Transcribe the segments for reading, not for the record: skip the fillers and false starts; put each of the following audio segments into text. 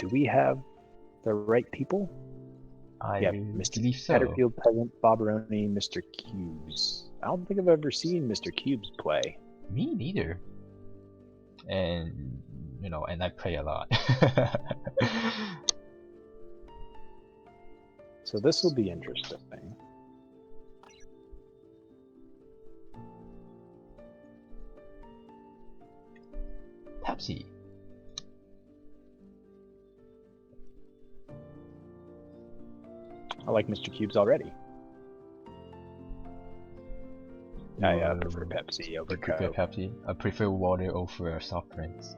do we have the right people? I Yeah, Mr. believe so. Catterfield, Peasant, Bobberoni, Mr. Cubes. I don't think I've ever seen Mr. Cubes play. Me neither. And and I play a lot. So this will be interesting. Pepsi. I like Mr. Cubes already. I prefer Pepsi over You prefer Coke. Pepsi? I prefer water over soft drinks.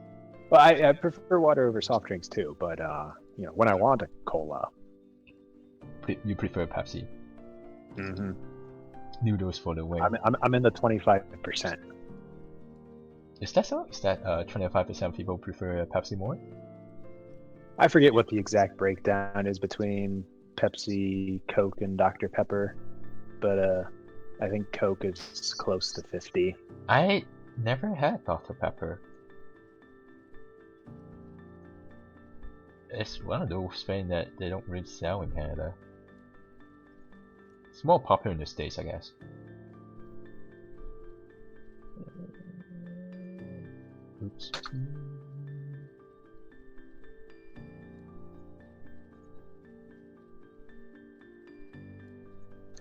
Well, I prefer water over soft drinks too, but when I want a cola. You prefer Pepsi? Mm-hmm. Noodles for the win. I'm in the 25%. Is that so? Is that 25% people prefer Pepsi more? I forget what the exact breakdown is between Pepsi, Coke, and Dr. Pepper, but I think Coke is close to 50. I never had Dr. Pepper. It's one of those things that they don't really sell in Canada. It's more popular in the States, I guess. Oops.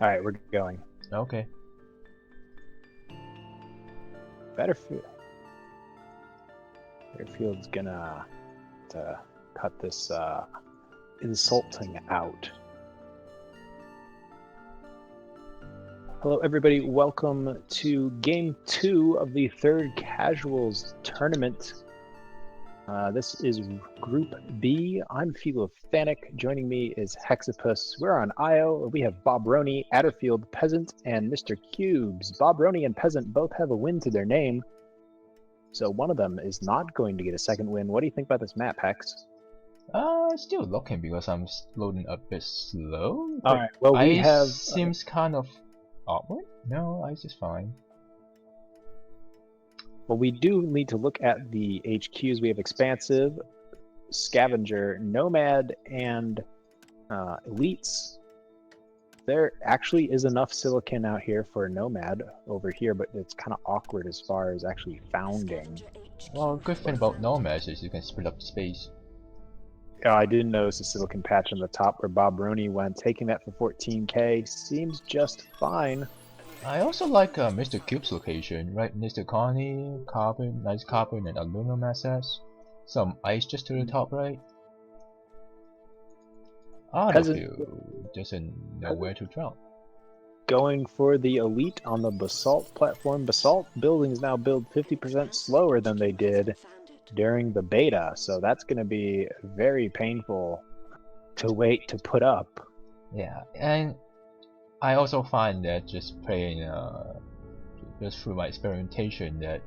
Alright, we're going. Okay. Betterfield's gonna cut this insulting out. Hello everybody, welcome to game 2 of the third casuals tournament. This is Group B. I'm Philophanic. Joining me is Hexapus. We're on Io. We have Bobberoni, Adderfield, Peasant, and Mr. Cubes. Bobberoni and Peasant both have a win to their name, so one of them is not going to get a second win. What do you think about this map, Hex? Still looking because I'm loading a bit slow. Alright, well we have... seems kind of awkward? No, ice is fine. Well, we do need to look at the HQs. We have Expansive, Scavenger, Nomad, and Elites. There actually is enough silicon out here for Nomad over here, but it's kind of awkward as far as actually founding. Well, good thing about Nomads is you can split up space. I didn't notice the silicon patch on the top where Bobberoni went. Taking that for 14k seems just fine. I also like Mr. Cube's location, right next to Connie, carbon, nice carbon and aluminum assets. Some ice just to the top right. Adderfield doesn't know where to drop. Going for the Elite on the Basalt platform. Basalt buildings now build 50% slower than they did during the beta, so that's going to be very painful to wait to put up. Yeah, and I also find that just playing just through my experimentation that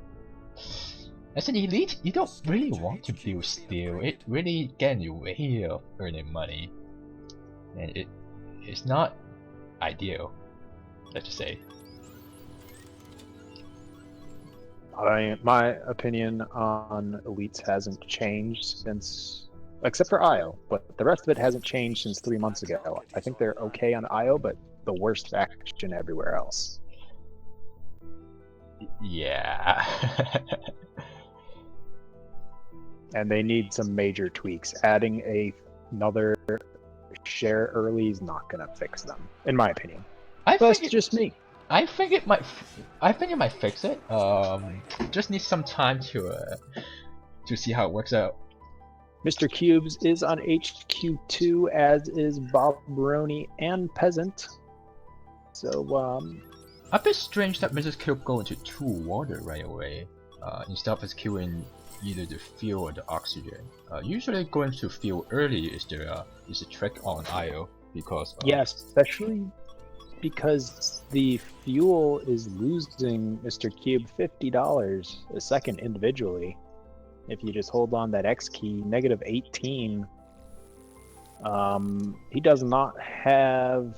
as an elite you don't really want to build steel. It really gets in your way of earning money, and it's not ideal, let's just say. My opinion on Elites hasn't changed since, except for IO, but the rest of it hasn't changed since 3 months ago. I think they're okay on IO, but the worst faction everywhere else. Yeah. And they need some major tweaks. Adding another share early is not going to fix them, in my opinion. That's just me. I think it might fix it. Just need some time to see how it works out. Mr. Cubes is on HQ2, as is Bobberoni and Peasant. So, a bit strange that Mrs. Cube go into 2 water right away, instead of queuing either the fuel or the oxygen. Usually going to fuel early is a trick on IO because yes, especially because the fuel is losing Mr. Cube $50 a second individually. If you just hold on that X key, negative 18. He does not have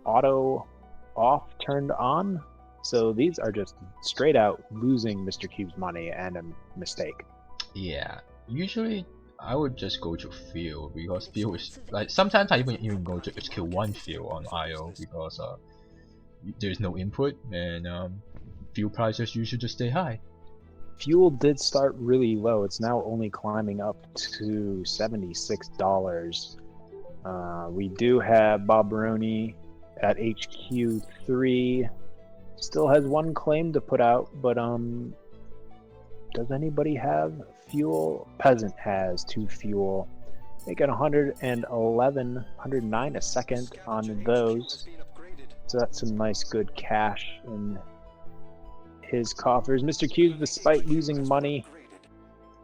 auto off turned on, so these are just straight out losing Mr. Cube's money and a mistake. Yeah, usually I would just go to field because field is like sometimes I even go to HQ1 field on IO because there's no input and fuel prices usually just stay high. Fuel did start really low. It's now only climbing up to $76. We do have Bob Roney at HQ3. Still has one claim to put out, but does anybody have fuel? Peasant has 2 fuel. Making 111, 109 a second on those. So that's some nice good cash in his coffers. Mr. Cubes, despite losing money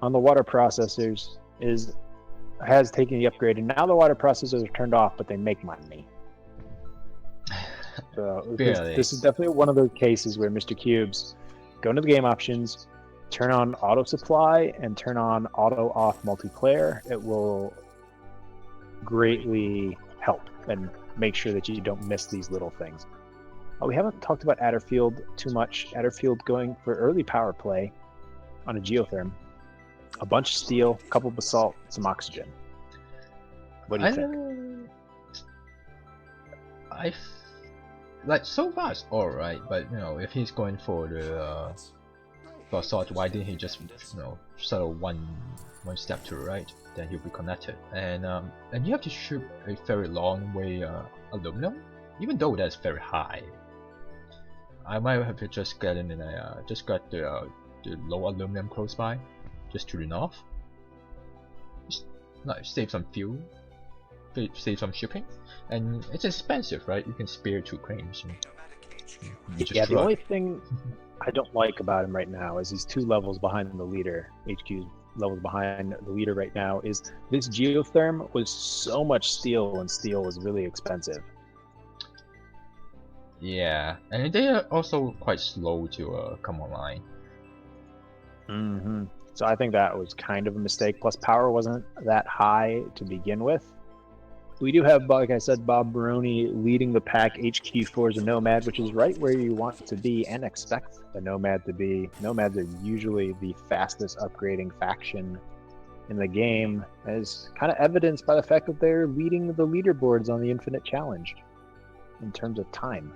on the water processors, has taken the upgrade, and now the water processors are turned off, but they make money. So this is definitely one of those cases where Mr. Cubes, go into the game options, turn on auto supply, and turn on auto off multiplayer. It will greatly help and make sure that you don't miss these little things. We haven't talked about Adderfield too much. Adderfield going for early power play on a geotherm. A bunch of steel, a couple of basalt, some oxygen. What do you think? Like so far it's alright, but you know, if he's going for the basalt, why didn't he just settle one step to the right? Then he'll be connected. And you have to shoot a very long way aluminum, even though that's very high. I might have to just get in and just got the low aluminum close by, just to the north. Just save some fuel, save some shipping, and it's expensive, right? You can spare 2 cranes. Yeah, the only thing I don't like about him right now is he's 2 levels behind the leader. HQ levels behind the leader right now is this geotherm was so much steel, and steel was really expensive. Yeah, and they are also quite slow to come online. So I think that was kind of a mistake. Plus, power wasn't that high to begin with. We do have, like I said, Bob Baroni leading the pack. HQ4 is a Nomad, which is right where you want to be and expect a Nomad to be. Nomads are usually the fastest upgrading faction in the game, as kind of evidenced by the fact that they're leading the leaderboards on the Infinite Challenge in terms of time.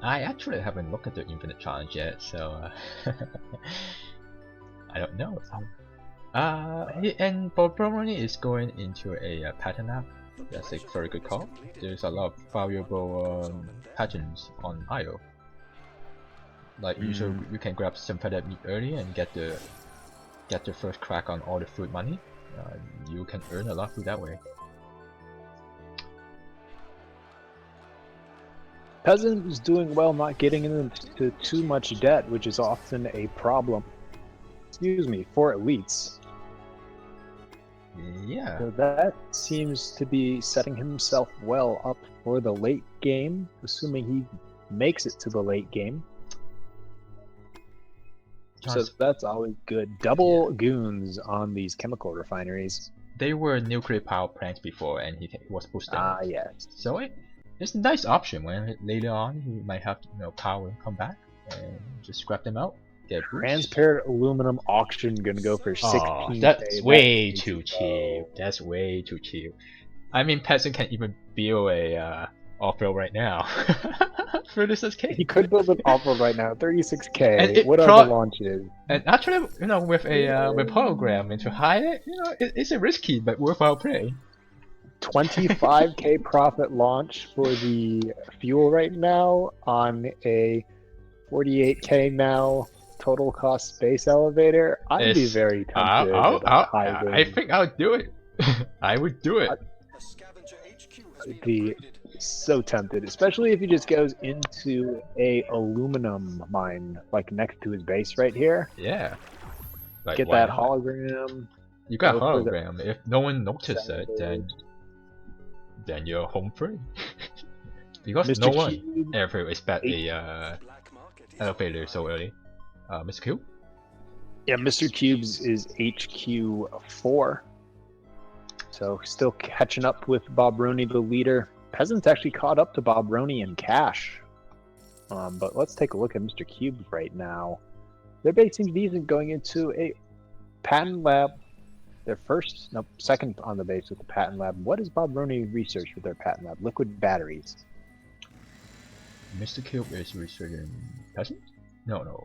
I actually haven't looked at the Infinite Challenge yet, so I don't know. And Bob Baroni is going into a pattern app. That's a very good call. There's a lot of valuable patterns on IO. Like usually you can grab some feathered meat early and get the first crack on all the food money. You can earn a lot through that way. Peasant is doing well, not getting into too much debt, which is often a problem. Excuse me, for elites. Yeah. So that seems to be setting himself well up for the late game, assuming he makes it to the late game. So that's always good. Double goons on these chemical refineries. They were nuclear power plants before, and he was boosted. Yes. So it's a nice option when later on he might have power come back and just scrap them out. Transparent aluminum auction gonna go for 16. That's way too cheap. That's way too cheap. I mean, Peasant can even build a Offworld right now. 36k. He could build an Offworld right now. 36k. What are the launches? And actually, with a with hologram and to hide it, it's a risky but worthwhile play. 25k profit launch for the fuel right now on a 48k now total cost space elevator. I'd be very tempted. I think I'll do it. I would do it. I'd be so tempted, especially if he just goes into a aluminum mine like next to his base right here. Yeah. Like, get that hologram. You got hologram. If no one noticed it, then you're home free. Because Mr. no one ever expect a elevator so early. Mr. Cube? Yeah, Mr. Cubes is HQ4. So still catching up with Bob Roney, the leader. Peasant's actually caught up to Bob Roney in cash. But let's take a look at Mr. Cubes right now. Their base seems decent going into a patent lab. They're second on the base with the patent lab. What does Bob Roney research with their patent lab? Liquid batteries. Mr. Cube is researching peasant? No, no.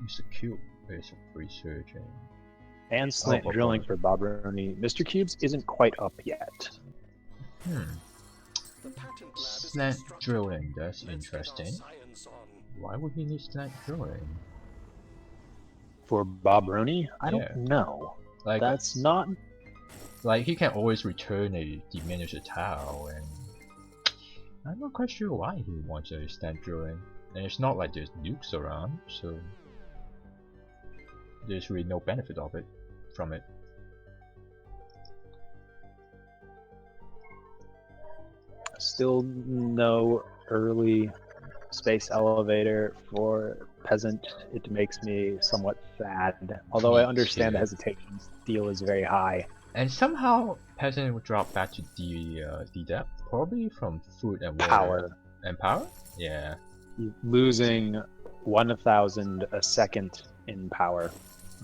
Mr. Cube is researching. And slant drilling for Bob Roney. Mr. Cubes isn't quite up yet. Slant drilling, that's interesting. Why would he need slant drilling? For Bob Roney? I don't know. Like, that's not... Like, he can always return a diminished tile, and I'm not quite sure why he wants a slant drilling. And it's not like there's nukes around, so there's really no benefit of it from it. Still no early space elevator for peasant. It makes me somewhat sad. Although I understand the hesitation. Steel is very high. And somehow peasant will drop back to D depth, probably from food and water. Power. And power? Yeah. Losing 1,000 a second in power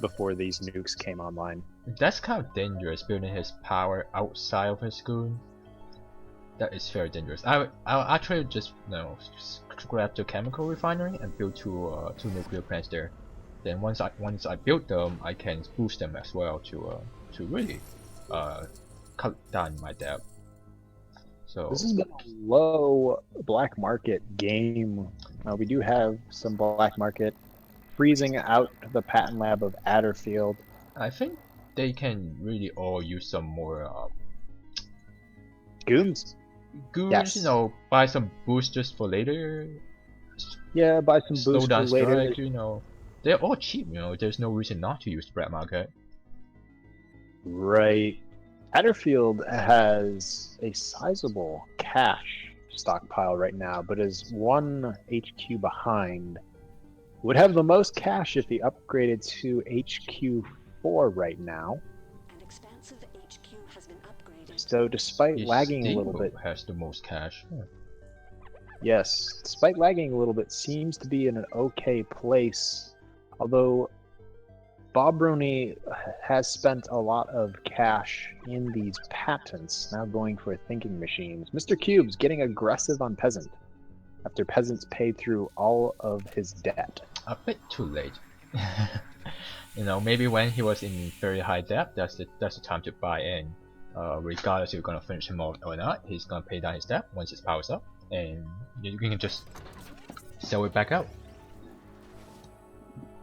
before these nukes came online. That's kind of dangerous, building his power outside of his school. That is very dangerous. I'll actually just grab the chemical refinery and build two nuclear plants there. Then once I build them, I can boost them as well to really cut down my debt. So this has been a low black market game. We do have some black market freezing out the patent lab of Adderfield. I think they can really all use some more goons. Yes. You know, buy some boosters for later. Yeah, buy some boosters down later. Strike, you know, they're all cheap. You know, there's no reason not to use the black market. Right. Adderfield has a sizable cash stockpile right now, but is 1 HQ behind. Would have the most cash if he upgraded to HQ4 right now. An expansive HQ has been upgraded. So despite lagging a little bit, has the most cash. Yes, despite lagging a little bit, seems to be in an okay place. Although Bob Roney has spent a lot of cash in these patents, now going for thinking machines. Mr. Cubes getting aggressive on Peasant after Peasant's paid through all of his debt. A bit too late. You know, maybe when he was in very high debt, that's the time to buy in. Regardless if you're gonna finish him off or not, he's gonna pay down his debt once his power's up, and you can just sell it back out.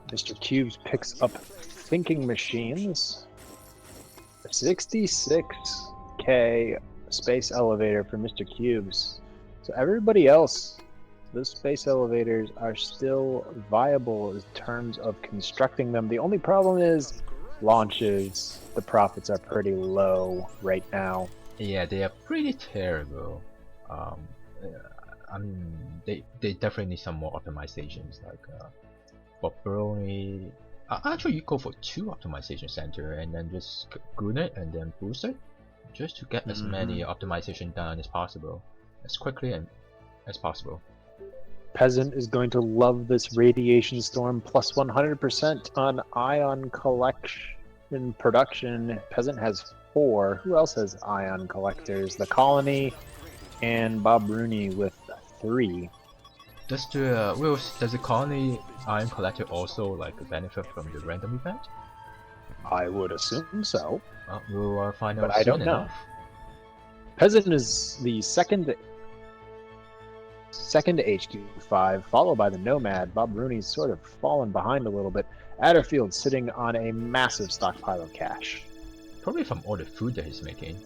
Mr. Cubes picks up thinking machines. 66k space elevator for Mr. Cubes. So everybody else, those space elevators are still viable in terms of constructing them. The only problem is launches. The profits are pretty low right now. Yeah, they are pretty terrible. I mean, they definitely need some more optimizations, like Roney. Actually, you go for 2 optimization center and then just goon it and then boost it, just to get as many optimization done as possible, as quickly and as possible. Peasant is going to love this radiation storm, plus 100% on ion collection production. Peasant has 4. Who else has ion collectors? The Colony and Bob Rooney with 3. Does the Colony ion collector also like benefit from the random event? I would assume so. We'll find out but I don't know. Peasant is the second to HQ5, followed by the Nomad. Bob Rooney's sort of fallen behind a little bit. Adderfield sitting on a massive stockpile of cash. Probably from all the food that he's making.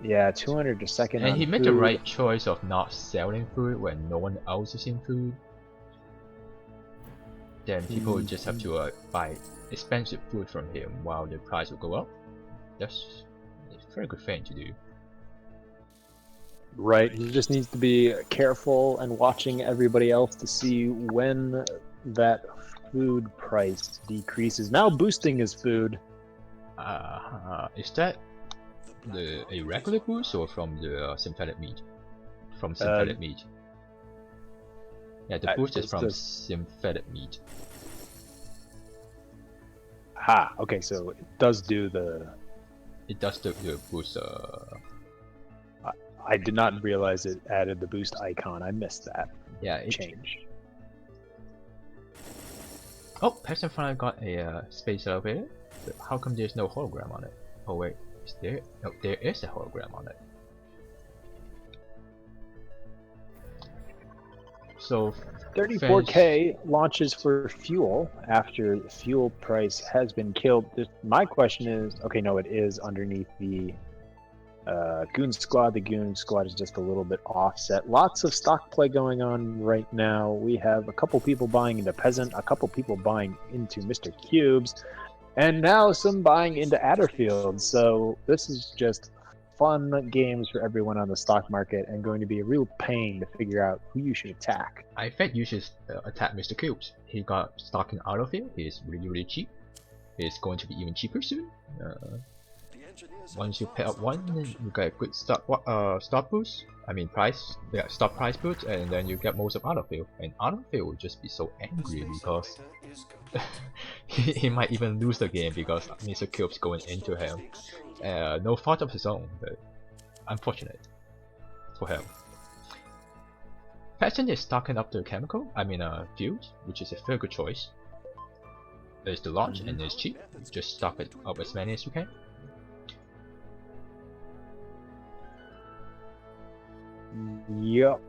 Yeah, 200 a second. And he made the right choice of not selling food when no one else is in food. Then people just have to buy expensive food from him while the price will go up. That's a very good thing to do. Right, he just needs to be careful and watching everybody else to see when that food price decreases. Now boosting his food. Is that a regular boost or from the synthetic meat? From synthetic meat. Yeah, the boost is from synthetic meat. Aha. Okay, so it does do the. It does the boost. I did not realize it added the boost icon. I missed that Yeah. It, change. oh, Peasant finally got a space elevator. But how come there's no hologram on it? Oh wait, is there? No, there is a hologram on it. So 34K launches for fuel after the fuel price has been killed. My question is, okay, no, it is underneath the Goon Squad. The Goon Squad is just a little bit offset. Lots of stock play going on right now. We have a couple people buying into Peasant, a couple people buying into Mr. Cubes, and now some buying into Adderfield. So this is just fun games for everyone on the stock market and going to be a real pain to figure out who you should attack. I think you should attack Mr. Cubes. He got stock in Autofield. He's really cheap. He's going to be even cheaper soon. Once you pay up one, you get a good stock boost. I mean stock price boost, and then you get most of Autofield. And Autofield will just be so angry because he might even lose the game because Mr. Cubes going into him. No fault of his own, but unfortunate for him. Peasant is stocking up the chemical, fuels, which is a very good choice. It's the launch and it's cheap. Just stock it up as many as you can. Yep,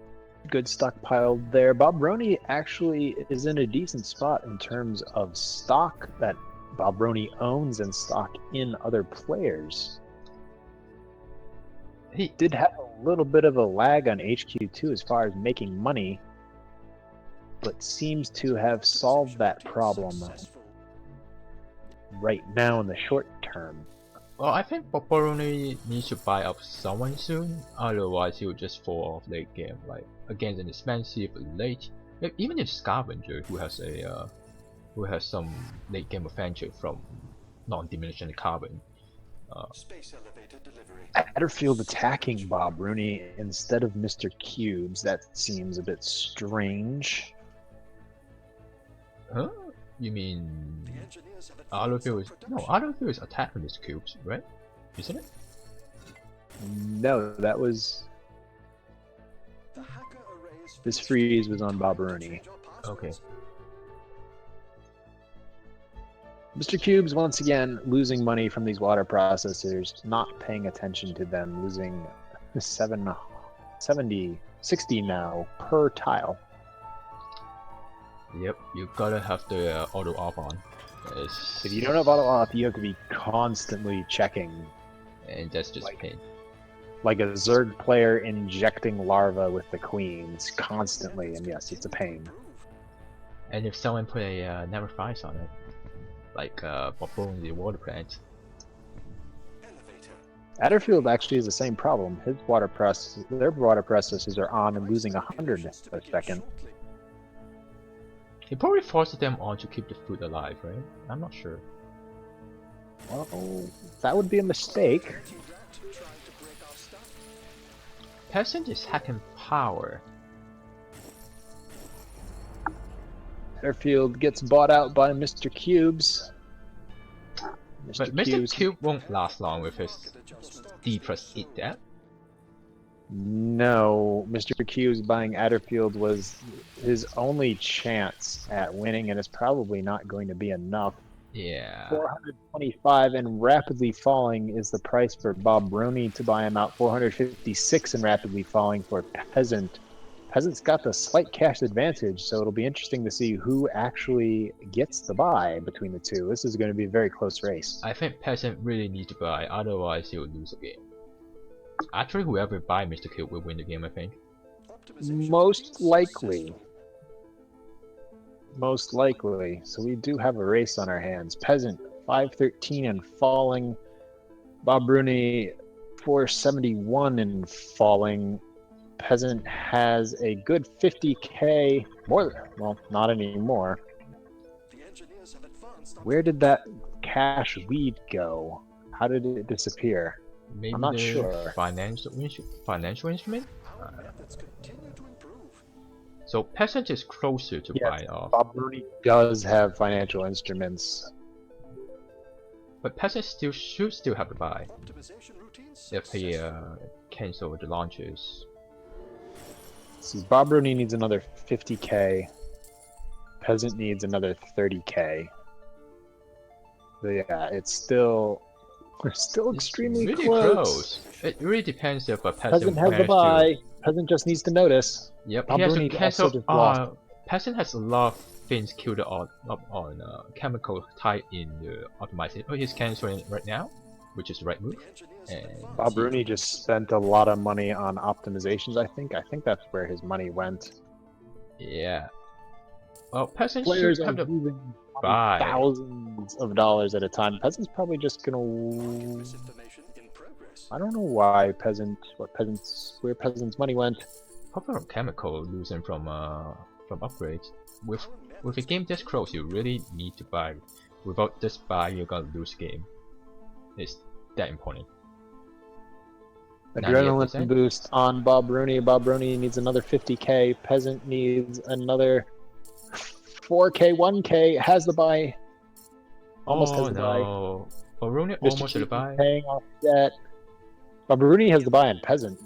good stockpile there. Bob Roney actually is in a decent spot in terms of stock that Bob Roney owns and stock in other players. He did have a little bit of a lag on HQ2 as far as making money, but seems to have solved that problem right now in the short term. Well, I think Bob Roney needs to buy up someone soon, otherwise he will just fall off late game. Like against an expensive late, even if Scavenger, who has some late game advantage from non-diminishing carbon. Adderfield attacking Bob Rooney instead of Mr. Cubes. That seems a bit strange. Huh? You mean Autofield is attacking Mr. Cubes, right? Isn't it? No, that was. This freeze was on Bob Rooney. Okay. Mr. Cubes, once again, losing money from these water processors, not paying attention to them, losing 60 now per tile. Yep, you gotta have the auto off on. If you don't have auto off, you have to be constantly checking. And that's just pain. Like a Zerg player injecting larva with the queens constantly, and yes, it's a pain. And if someone put a never fries on it, like Bob the water plant. Adderfield actually has the same problem. Their water processors are on and losing 100 a second. He probably forces them on to keep the food alive, right? I'm not sure. Well, that would be a mistake. Peasant is hacking power. Adderfield gets bought out by Mr. Cubes. But Mr. Cube won't last long with his D+8 death. No, Mr. Cubes buying Adderfield was his only chance at winning, and it's probably not going to be enough. Yeah. 425 and rapidly falling is the price for Bob Roney to buy him out. 456 and rapidly falling for Peasant. Peasant's got the slight cash advantage, so it'll be interesting to see who actually gets the buy between the two. This is going to be a very close race. I think Peasant really needs to buy, otherwise he will lose the game. Actually, whoever buy Mr. Cube will win the game, I think. Most likely. Most likely. So we do have a race on our hands. Peasant, 513 and falling. Bob Rooney, 471 and falling. Peasant has a good 50k. Well, not anymore. Where did that cash lead go? How did it disappear? Maybe I'm not the sure. Financial instrument? So Peasant is closer to buy off. Bob Rooney does have financial instruments. But Peasant should still have to buy if he cancel the launches. See, Bob Rooney needs another 50k. Peasant needs another 30k. But yeah, we're still extremely really close. It really depends if a Peasant Peasant has the managed buy. to. Peasant just needs to notice. Yep, Bob he has to Rooney also cancel. just lost. Peasant has a lot of things queued up on chemical tied in the optimization. Oh, he's canceling it right now, which is the right move. And Bob Rooney just spent a lot of money on optimizations. I think that's where his money went. Yeah. Well, Peasant Players should are have to losing buy. thousands of dollars at a time. Peasant's probably just gonna. I don't know why where Peasant's money went. Probably from chemical losing from upgrades. With a game this close, you really need to buy. Without this buy, you're gonna lose game. It's that important. Adrenaline 98%? boost on Bob Rooney. Bob Rooney needs another 50k. Peasant needs another 4k, 1k. Has the buy. Almost has the buy. Oh, Rooney Mr. almost had a Keaton buy. paying off debt. Bob Rooney has the buy on Peasant.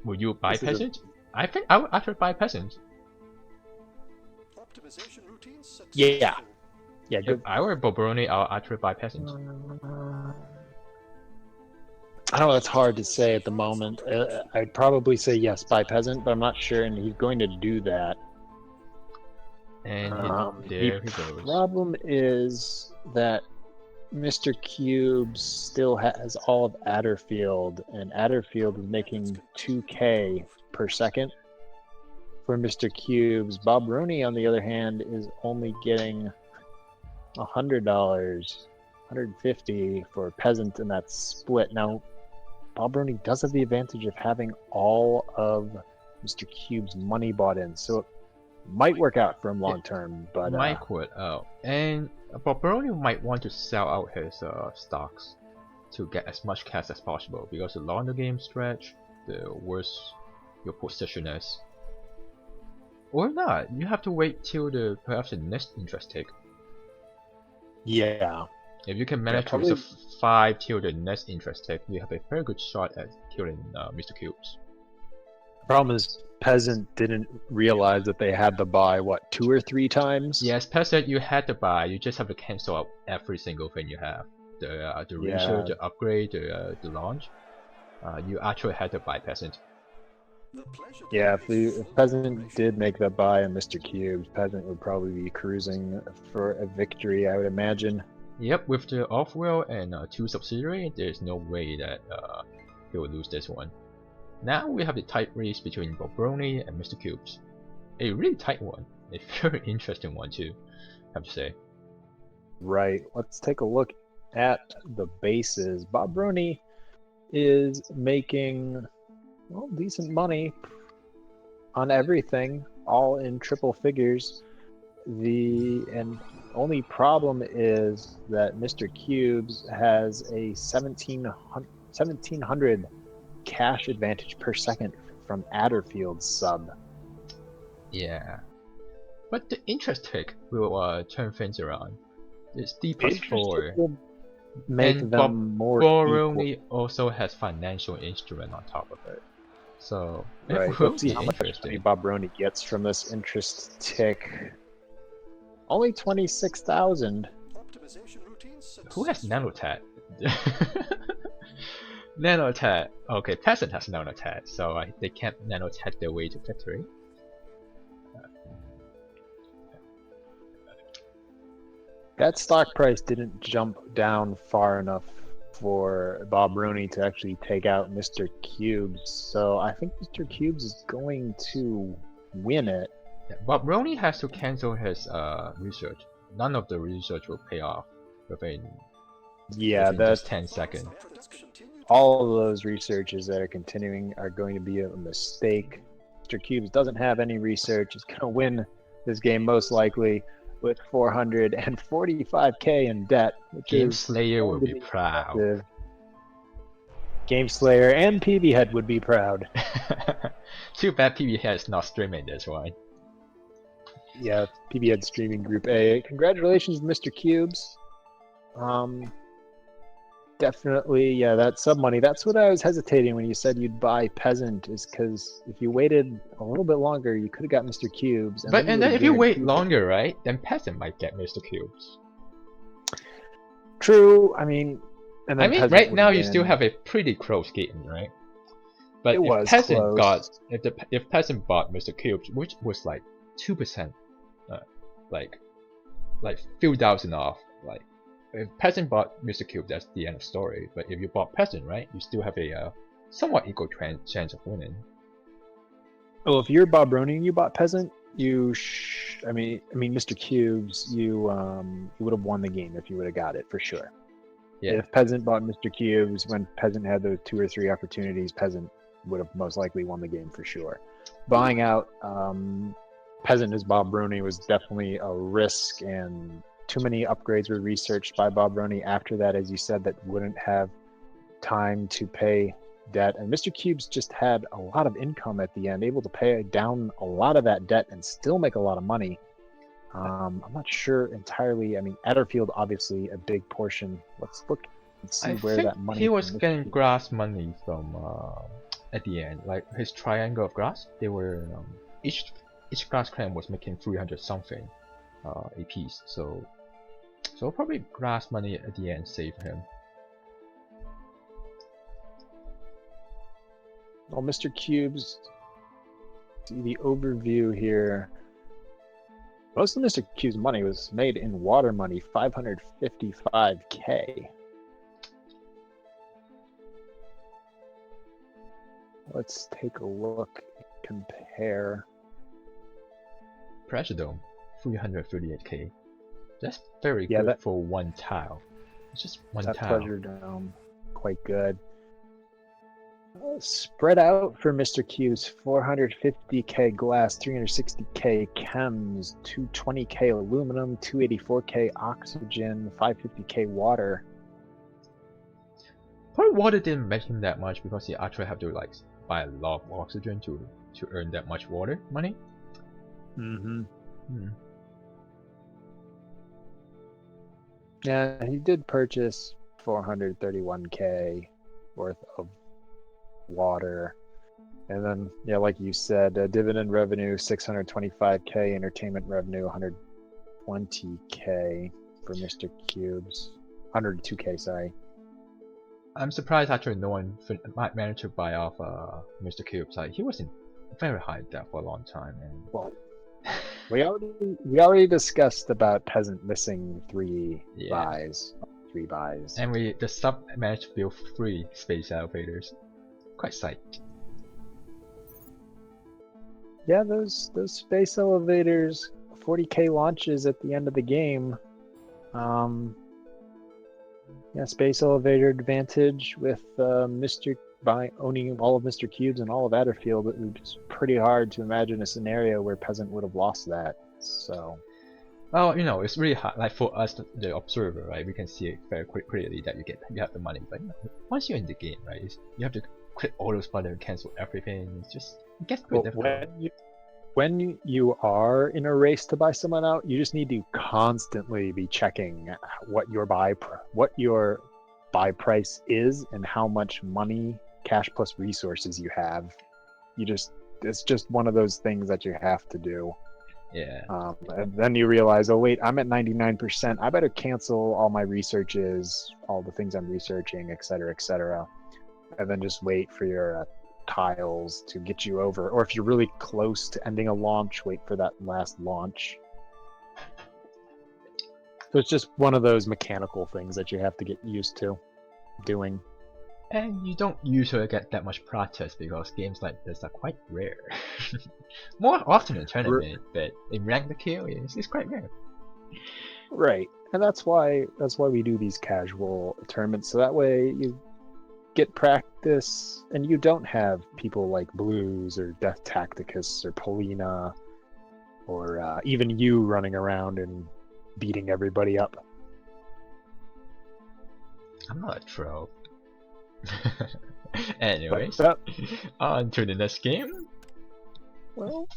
Will you buy This is a- Peasant? I think I would actually buy Peasant. Yeah. Yeah, If good. I were Bob Rooney, I'll actually buy Peasant. I know that's hard to say at the moment. I'd probably say yes, buy Peasant, but I'm not sure, and he's going to do that. And there he goes. Problem is that Mr. Cubes still has all of Adderfield, and Adderfield is making 2k per second for Mr. Cubes. Bob Rooney, on the other hand, is only getting $100, $150 for Peasant, and that's split. Now, Bob Rooney does have the advantage of having all of Mr. Cube's money bought in, so it might work out for him long term. But might quit out, and Bob Rooney might want to sell out his stocks to get as much cash as possible, because the longer game stretch, the worse your position is. Or not, you have to wait till perhaps the next interest tick. yeah, If you can manage to probably- survive till the next interest tick, you have a very good shot at killing Mr. Cubes. the problem is Peasant didn't realize that they had to buy what 2 or 3 times. Yes, Peasant, you had to buy. You just have to cancel out every single thing you have. The research, the upgrade, the launch. You actually had to buy Peasant. Yeah, if Peasant did make that buy on Mr. Cubes, Peasant would probably be cruising for a victory, I would imagine. Yep, with the Offworld and 2 subsidiary, there's no way that he will lose this one. Now we have the tight race between Bob Rooney and Mr. Cubes. A really tight one. A very interesting one too, I have to say. Right, let's take a look at the bases. Bob Rooney is making, well, decent money on everything, all in triple figures. And only problem is that Mr. Cubes has a 1700 cash advantage per second from Adderfield's sub. Yeah. But the interest tick will turn things around. It's D+4. Will make And them more Bob equal. Rooney also has financial instrument on top of it. So it Right, will let's see be how much money interesting. Bob Rooney gets from this interest tick. Only 26,000. Who has nanotat? Nanotat. Okay, Peasant has nanotat, so they can't nanotat their way to victory. That stock price didn't jump down far enough for Bob Rooney to actually take out Mr. Cubes, so I think Mr. Cubes is going to win it. Yeah, Bob Rooney has to cancel his research. None of the research will pay off within Yeah, just 10 seconds. all of those researches that are continuing are going to be a mistake. Mr. Cubes doesn't have any research. He's going to win this game most likely with 445k in debt, which Game is Slayer will going to be proud. impressive. Game Slayer and PB Head would be proud. Too bad PB Head is not streaming this one. Yeah, PB Head streaming Group A. Congratulations, Mr. Cubes. definitely, yeah, that sub money. That's what I was hesitating when you said you'd buy Peasant, is because if you waited a little bit longer, you could have got Mr. Cubes, and But then you would then have if you wait guaranteed. longer, right, then Peasant might get Mr. Cubes. True. I mean, and I then mean, Peasant right would now have you still been. have a pretty close game, right? But It if was Peasant got, close. if Peasant bought Mr. Cubes, which was like 2%, like few thousand off, like if Peasant bought Mr. Cube, that's the end of story. But if you bought Peasant, right, you still have a somewhat equal chance of winning. Well, if you're Bob Roney and you bought Peasant, I mean, Mr. Cubes, you would have won the game if you would have got it for sure. Yeah. If Peasant bought Mr. Cubes when Peasant had those 2 or 3 opportunities, Peasant would have most likely won the game for sure. Buying out Peasant as Bob Roney was definitely a risk, and too many upgrades were researched by Bob Roney after that, as you said, that wouldn't have time to pay debt. And Mr. Cubes just had a lot of income at the end, able to pay down a lot of that debt and still make a lot of money. I'm not sure entirely. I mean, Adderfield, obviously a big portion. Let's look and see I where think that money. he was from getting grass money from at the end, like his triangle of grass. They were each grass clan was making 300 something a piece. So probably grass money at the end saved him. Well, Mr. Cubes, see the overview here. Most of Mr. Q's money was made in water money, 555k. Let's take a look, compare. Pressure Dome, 338k. That's very Yeah, good for one tile. It's just one that tile. Pleasure Dome, quite good. Spread out for Mr. Q's, 450k glass, 360k chems, 220k aluminum, 284k oxygen, 550k water. Probably water didn't make him that much because he actually have to like buy a lot of oxygen to earn that much water money. Mm-hmm. Hmm. Yeah, he did purchase 431k worth of water. And then, yeah, like you said, dividend revenue 625k, entertainment revenue 120k for Mr. Cubes. 102k, sorry. I'm surprised actually no one might manage to buy off Mr. Cubes. Like he was in very high debt for a long time, and Well, we already discussed about Peasant missing 3 buys. 3 buys. And the sub managed to build 3 space elevators. Quite psyched. Yeah, those space elevators, 40k launches at the end of the game. Yeah, space elevator advantage with by owning all of Mr. Cubes and all of Adderfield. It's pretty hard to imagine a scenario where Peasant would have lost that. So. Well, you know, it's really hard. Like for us, the observer, right? We can see it very clearly that you have the money, but you know, once you're in the game, right, you have to click all those buttons, cancel everything. It gets pretty difficult. When you are in a race to buy someone out, you just need to constantly be checking what your buy price is and how much money, cash plus resources you have. It's just one of those things that you have to do. Yeah. And then you realize, oh wait, I'm at 99%. I better cancel all my researches, all the things I'm researching, etc., etc., and then just wait for your tiles to get you over. Or if you're really close to ending a launch, wait for that last launch. So it's just one of those mechanical things that you have to get used to doing. And you don't usually get that much practice because games like this are quite rare. More often in tournament, but in ranked kill, it's quite rare. Right, and that's why we do these casual tournaments. So that way you get practice, and you don't have people like Blues or Death Tacticus or Polina, or even you running around and beating everybody up. I'm not a troll. Anyways, on to the next game. Well,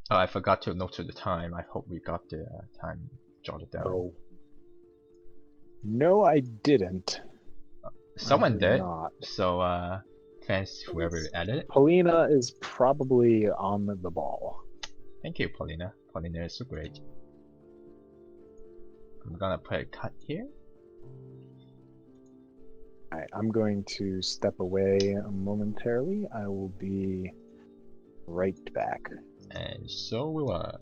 Oh, I forgot to note the time. I hope we got the time jotted down. Oh. No, I didn't. Someone did did. not. So thanks whoever added it. Paulina is probably on the ball. Thank you, Paulina. Paulina is so great. I'm gonna put a cut here. Alright, I'm going to step away momentarily. I will be right back. And so will I.